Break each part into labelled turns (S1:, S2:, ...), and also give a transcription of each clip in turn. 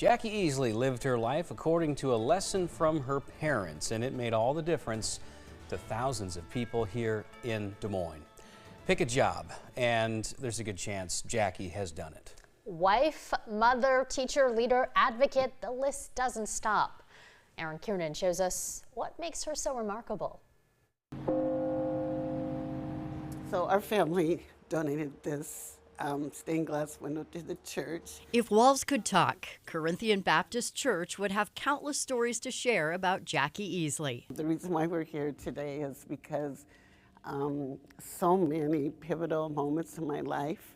S1: Jacquie Easley lived her life according to a lesson from her parents, and it made all the difference to thousands of people here in Des Moines. Pick a job, and there's a good chance Jacquie has done it.
S2: Wife, mother, teacher, leader, advocate, the list doesn't stop. Aaron Kiernan shows us what makes her so remarkable.
S3: So our family donated this stained glass window to the church.
S4: If walls could talk, Corinthian Baptist Church would have countless stories to share about Jacquie Easley.
S3: The reason why we're here today is because so many pivotal moments in my life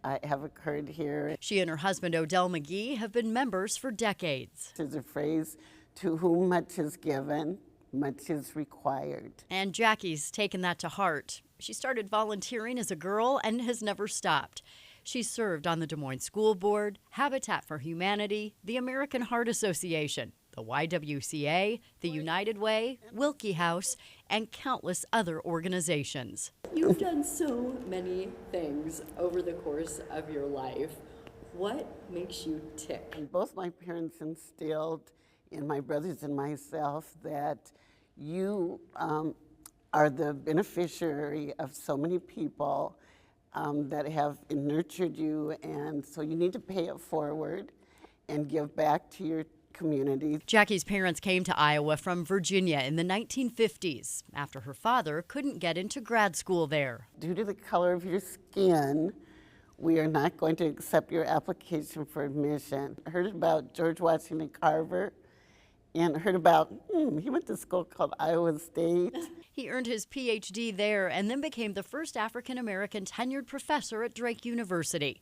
S3: have occurred here.
S4: She and her husband Odell McGee have been members for decades.
S3: There's a phrase, to whom much is given, much is required.
S4: And Jacquie's taken that to heart. She started volunteering as a girl and has never stopped. She served on the Des Moines School Board, Habitat for Humanity, the American Heart Association, the YWCA, the United Way, Wilkie House, and countless other organizations.
S5: You've done so many things over the course of your life. What makes you tick?
S3: Both my parents instilled in my brothers and myself that you are the beneficiary of so many people that have nurtured you, and so you need to pay it forward and give back to your community.
S4: Jacquie's parents came to Iowa from Virginia in the 1950s after her father couldn't get into grad school there.
S3: Due to the color of your skin, we are not going to accept your application for admission. I heard about George Washington Carver and heard about, he went to school called Iowa State.
S4: He earned his PhD there and then became the first African-American tenured professor at Drake University.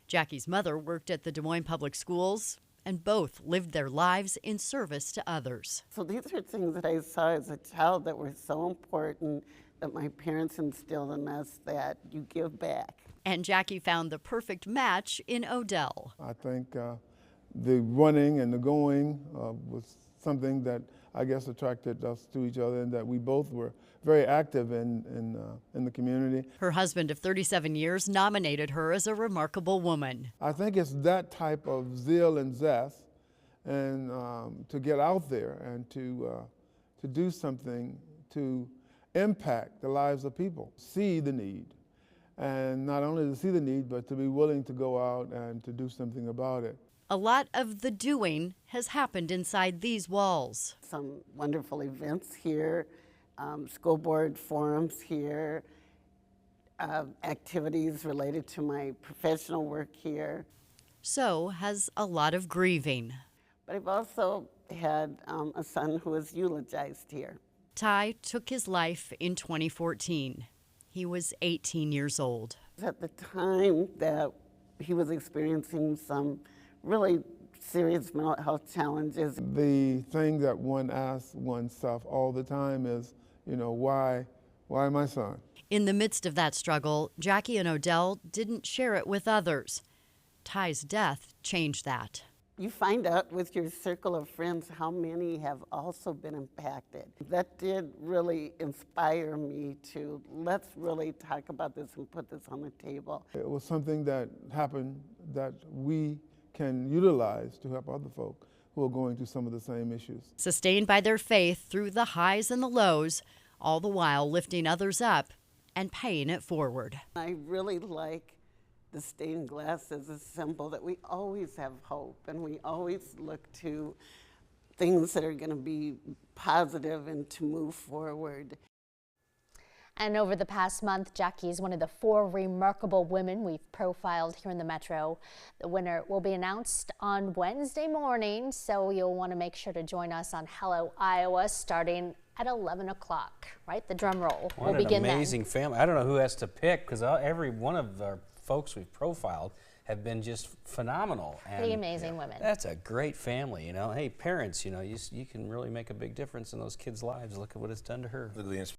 S4: Jacquie's mother worked at the Des Moines Public Schools, and both lived their lives in service to others.
S3: So these are things that I saw as a child that were so important that my parents instilled in us, that you give back.
S4: And Jacquie found the perfect match in Odell.
S6: I think the running and the going was something that I guess attracted us to each other, and that we both were very active in the community.
S4: Her husband of 37 years nominated her as a remarkable woman.
S6: I think it's that type of zeal and zest, and to get out there and to do something to impact the lives of people, see the need, and not only to see the need, but to be willing to go out and to do something about it.
S4: A lot of the doing has happened inside these walls.
S3: Some wonderful events here, school board forums here, activities related to my professional work here.
S4: So has a lot of grieving.
S3: But I've also had a son who was eulogized here.
S4: Ty took his life in 2014. He was 18 years old.
S3: At the time that he was experiencing some really serious mental health challenges.
S6: The thing that one asks oneself all the time is, why my son?
S4: In the midst of that struggle, Jacquie and Odell didn't share it with others. Ty's death changed that.
S3: You find out with your circle of friends how many have also been impacted. That did really inspire me to, let's really talk about this and put this on the table.
S6: It was something that happened that we can utilize to help other folk who are going through some of the same issues.
S4: Sustained by their faith through the highs and the lows, all the while lifting others up and paying it forward.
S3: I really like the stained glass as a symbol that we always have hope, and we always look to things that are going to be positive and to move forward.
S2: And over the past month, Jacquie is one of the 4 remarkable women we've profiled here in the Metro. The winner will be announced on Wednesday morning, so you'll want to make sure to join us on Hello Iowa starting at 11 o'clock, right? The drum roll will begin then.
S1: What an amazing family. I don't know who has to pick, because every one of our folks we've profiled have been just phenomenal.
S2: Pretty amazing women.
S1: That's a great family, Hey, parents, you can really make a big difference in those kids' lives. Look at what it's done to her.